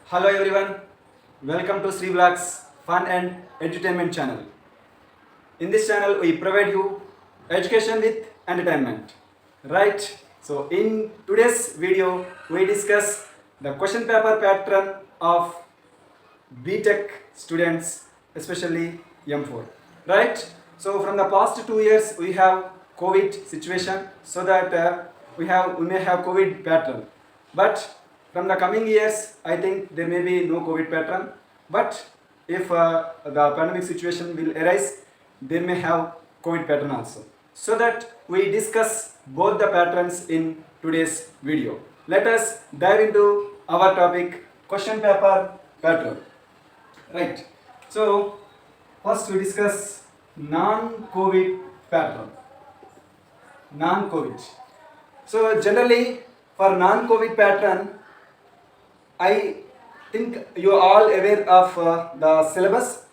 Hello everyone, welcome to Sri Vlogs Fun and Entertainment channel. In this channel we provide you education with entertainment. Right? So in today's video we discuss the question paper pattern of B.tech students, especially M4. Right? So from the past 2 years we have COVID situation, so that we may have COVID pattern. But from the coming years, I think there may be no COVID pattern. But if the pandemic situation will arise, there may have COVID pattern also. So that we discuss both the patterns in today's video. Let us dive into our topic, question paper pattern. Right. So first we discuss non-COVID pattern. Non-COVID. So generally for non-COVID pattern, I think you are all aware of the syllabus.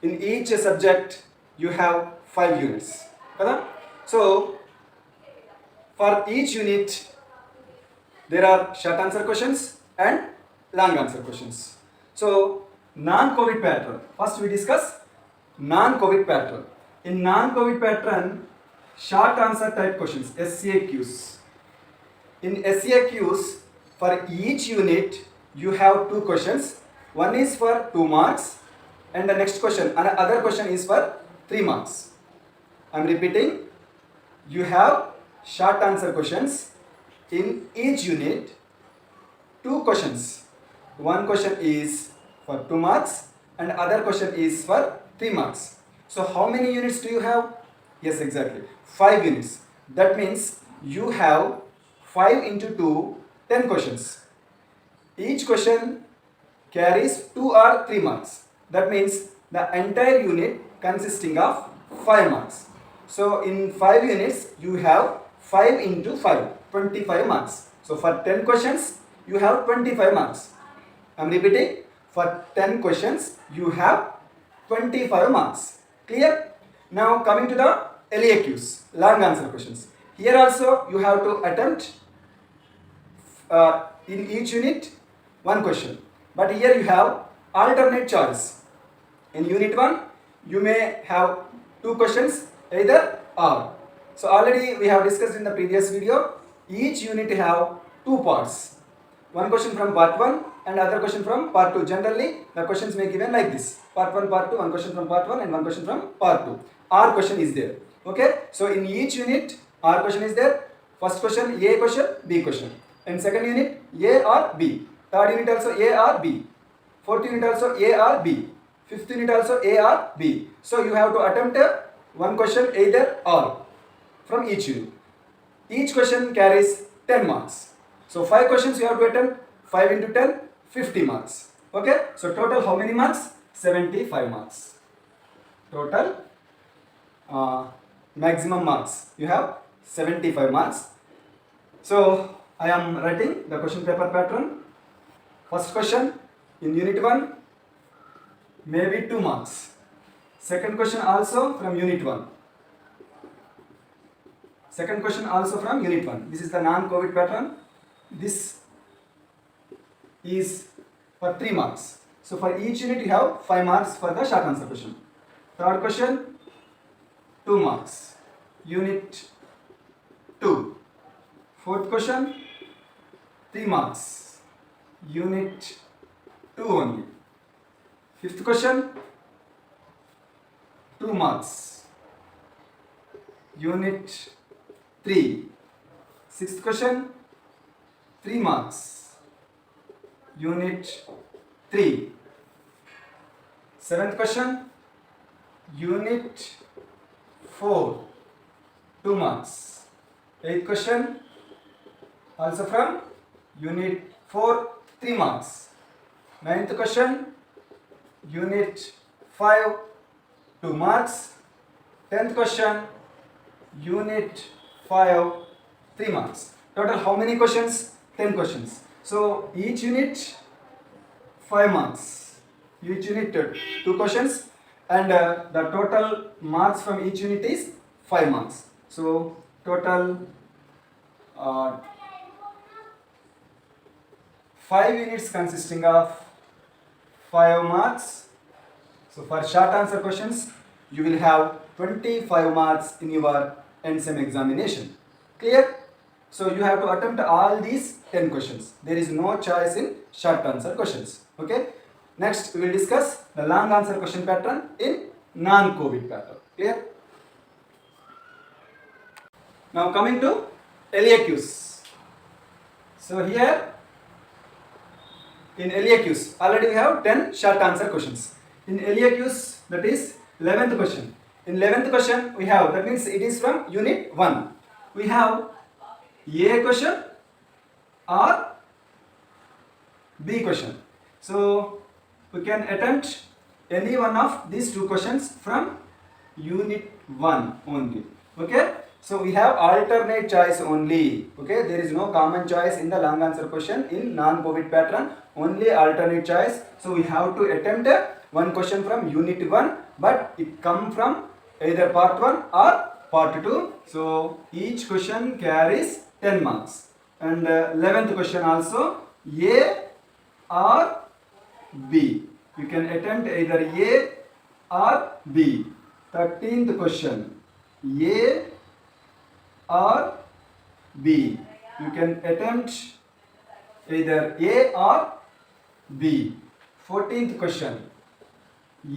In each subject you have 5 units. Kada? So for each unit there are short answer questions and long answer questions. So non-COVID pattern. First we discuss non-COVID pattern. In non-COVID pattern, short answer type questions, SAQs. In SAQs, for each unit you have 2 questions. One is for 2 marks and the next question, another question is for 3 marks. I am repeating, you have short answer questions in each unit, 2 questions. One question is for 2 marks and other question is for 3 marks. So how many units do you have? Yes, exactly, 5 units. That means you have 5 into 2, 10 questions. Each question carries 2 or 3 marks. That means the entire unit consisting of 5 marks. So in 5 units you have 5 into 5, 25 marks. So for 10 questions you have 25 marks. I am repeating, for 10 questions you have 25 marks. Clear? Now coming to the LAQs, long answer questions. Here also you have to attempt in each unit 1 question. But here you have alternate choice. In unit 1 you may have 2 questions, either or. So already we have discussed in the previous video, each unit have 2 parts. One question from part 1 and other question from part 2. Generally the questions may given like this: part 1, part 2, one question from part 1 and one question from part 2. R question is there. Okay, so in each unit R question is there. First question A question, B question. In second unit A or B. Third unit also A or B. Fourth unit also A or B. Fifth unit also A or B. So you have to attempt one question either or from each unit. Each question carries 10 marks. So 5 questions you have to attempt, 5 into 10, 50 marks. Okay, so total how many marks? 75 marks. Total maximum marks you have 75 marks. So I am writing the question paper pattern. First question in unit 1 maybe 2 marks. Second question also from unit 1. Second question also from unit 1. This is the non-COVID pattern. This is for 3 marks. So for each unit you have 5 marks for the short answer question. Third question 2 marks. Unit 2. Fourth question 3 marks. Unit 2 only. Fifth question 2 marks. Unit 3. Sixth question 3 marks. Unit 3. Seventh question Unit 4. 2 marks. Eighth question also from Unit 4, 3 marks. Ninth question Unit 5, 2 marks. 10th question Unit 5, 3 marks. Total how many questions? 10 questions. So each unit 5 marks. Each unit 2 questions and the total marks from each unit is 5 marks. So total 5 units consisting of 5 marks. So for short answer questions, you will have 25 marks in your end-Sem examination. Clear? So you have to attempt all these 10 questions. There is no choice in short answer questions. Okay? Next, we will discuss the long answer question pattern in non-COVID pattern. Clear? Now coming to LAQs. So here in LAQs, already we have 10 short answer questions. In LAQs, that is 11th question. In 11th question, we have, that means it is from unit 1. We have A question or B question. So we can attempt any one of these two questions from unit 1 only. Okay? So we have alternate choice only. Okay? There is no common choice in the long answer question in non-COVID pattern. Only alternate choice. So we have to attempt one question from unit 1, but it come from either part 1 or part 2. So each question carries 10 marks. And 11th question also A or B. You can attempt either A or B. 13th question A or B. You can attempt either A or B. 14th question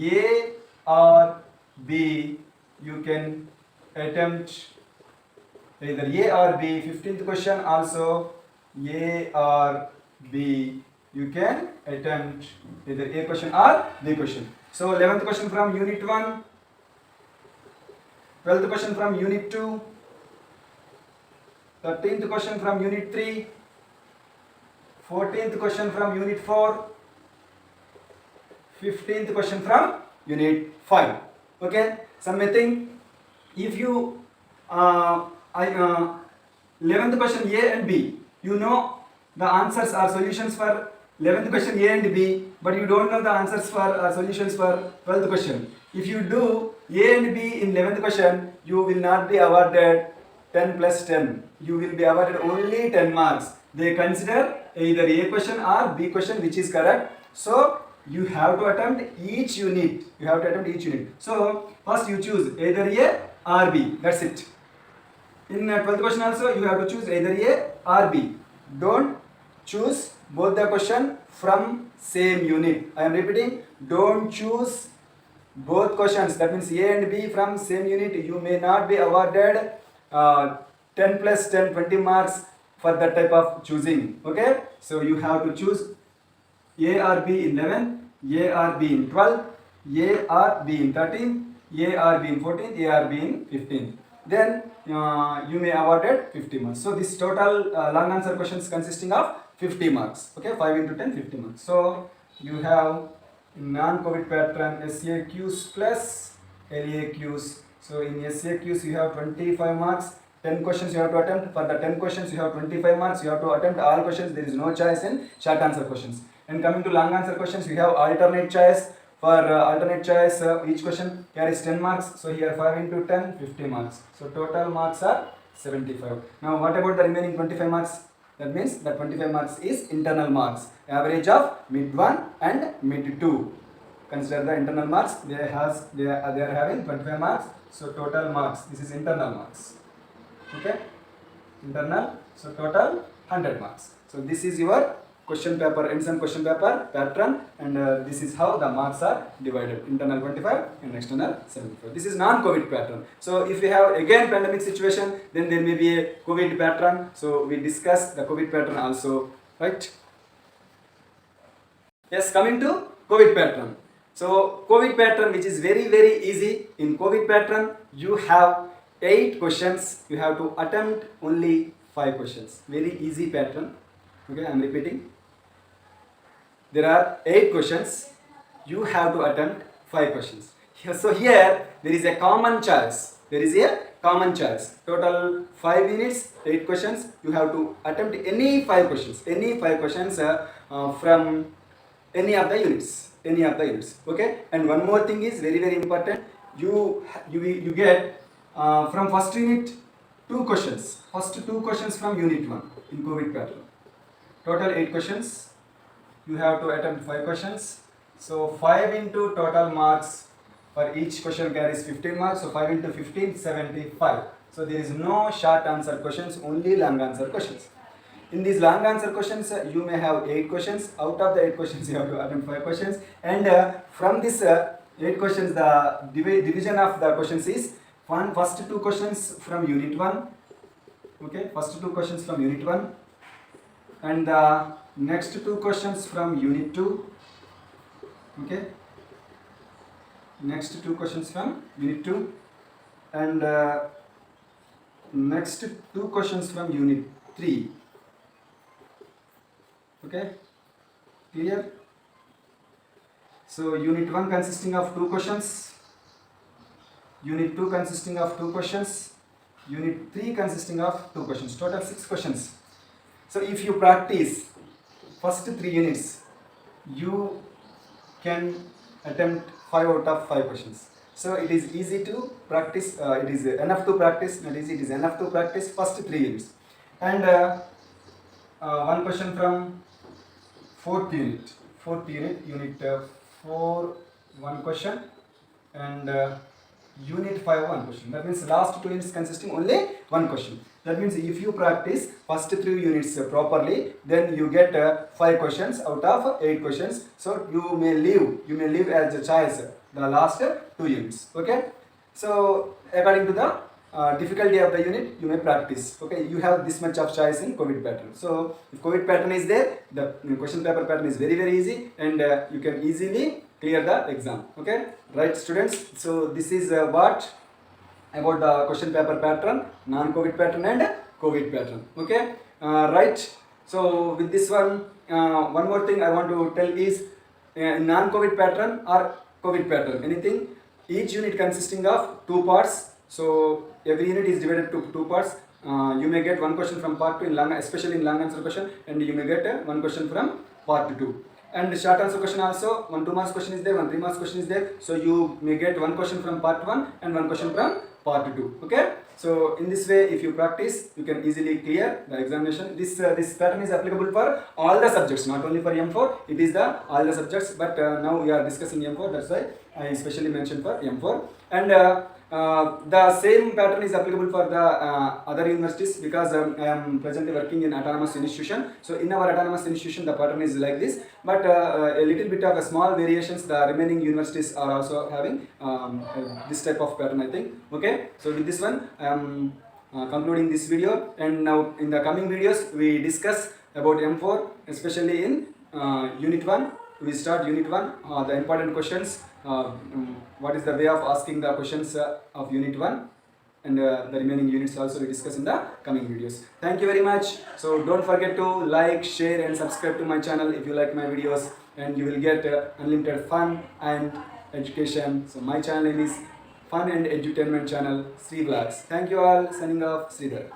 A or B. You can attempt either A or B. 15th question also A or B. You can attempt either A question or B question. So 11th question from unit 1, 12th question from unit 2, 13th question from unit 3, 14th question from unit 4, 15th question from unit 5. Okay, some may think if you 11th question A and B, you know the answers are solutions for 11th question A and B, but you don't know the answers for solutions for 12th question. If you do A and B in 11th question, you will not be awarded 10 plus 10. You will be awarded only 10 marks. They consider either A question or B question which is correct. So you have to attempt each unit. You have to attempt each unit. So first you choose either A or B. That's it. In 12th question also you have to choose either A or B. Don't choose both the question from same unit. I am repeating, don't choose both questions, that means A and B from same unit. You may not be awarded 10 plus 10, 20 marks for that type of choosing. Okay, so you have to choose A or B in 11, A or B in 12, A or B in 13, A or B in 14, A or B in 15. Then you may awarded 50 marks. So this total long answer questions consisting of 50 marks. Okay, 5 into 10, 50 marks. So you have non-COVID pattern SAQs plus LAQs. So in SAQs you have 25 marks. 10 questions you have to attempt. For the 10 questions you have 25 marks. You have to attempt all questions. There is no choice in short answer questions. And coming to long answer questions, we have alternate choice. For alternate choice, each question carries 10 marks. So here 5 into 10, 50 marks. So total marks are 75. Now what about the remaining 25 marks? That means the 25 marks is internal marks. Average of mid 1 and mid 2. Consider the internal marks. They are having 25 marks. So total marks. This is internal marks. Okay? Internal. So total 100 marks. So this is your question paper, end-Sem question paper pattern, and this is how the marks are divided. Internal 25 and external 75. This is non-COVID pattern. So if we have again pandemic situation, then there may be a COVID pattern. So we discuss the COVID pattern also, right? Yes, coming to COVID pattern. So COVID pattern, which is very easy. In COVID pattern, you have 8 questions. You have to attempt only 5 questions. Very easy pattern. Okay, I am repeating. There are 8 questions. You have to attempt 5 questions. So here there is a common choice. There is a common choice. Total 5 minutes, 8 questions. You have to attempt any 5 questions. Any 5 questions from any of the units. Any of the units. Okay. And one more thing is very important. You get from first unit 2 questions. First 2 questions from unit 1 in COVID pattern. Total 8 questions. you have to attempt 5 questions. So 5 into total marks for each question carries 15 marks. So 5 into 15, 75. So there is no short answer questions, only long answer questions. In these long answer questions, you may have 8 questions. Out of the 8 questions, you have to attempt 5 questions. And from this 8 questions, the division of the questions is first 2 questions from unit 1. Okay, first 2 questions from unit 1. And the next 2 questions from unit 2. Okay, next 2 questions from unit 2. And next 2 questions from unit 3. Okay, clear? So unit 1 consisting of 2 questions, unit 2 consisting of 2 questions, unit 3 consisting of 2 questions, total 6 questions. So if you practice first 3 units, you can attempt 5 out of 5 questions. So it is easy to practice, it is enough to practice, not easy, it is enough to practice first 3 units. And one question from fourth unit, unit 4, one question, and unit 5, one question. That means last 2 units consisting only one question. That means if you practice first 3 units properly, then you get 5 questions out of 8 questions. So you may leave as a choice the last 2 units. Okay. So according to the difficulty of the unit, you may practice. Okay, you have this much of choice in COVID pattern. So if COVID pattern is there, the question paper pattern is very easy, and you can easily clear the exam. Okay, right, students? So this is what about the question paper pattern, non-COVID pattern and COVID pattern. Okay, right. So with this one, one more thing I want to tell is non-COVID pattern or COVID pattern, anything, each unit consisting of 2 parts. So every unit is divided to 2 parts. You may get 1 question from part 2 in long, especially in long answer question, and you may get 1 question from part 2. And short answer question also, 1 2 marks question is there, 1 3 marks question is there. So you may get 1 question from part 1 and 1 question from part 2. Okay. So in this way, if you practice, you can easily clear the examination. This pattern is applicable for all the subjects, not only for M4. It is the all the subjects. But now we are discussing M4. That's why I especially mentioned for M4. And the same pattern is applicable for the other universities, because I am presently working in autonomous institution. So in our autonomous institution, the pattern is like this, but a little bit of a small variations the remaining universities are also having this type of pattern, I think. Okay, so with this one I am concluding this video, and now in the coming videos we discuss about M4, especially in unit 1. We start unit 1, the important questions, what is the way of asking the questions of unit 1, and the remaining units also we discuss in the coming videos. Thank you very much. So don't forget to like, share and subscribe to my channel if you like my videos, and you will get unlimited fun and education. So my channel name is Fun and Edutainment Channel, Sri Vlogs. Thank you all. Signing off, Sridhar.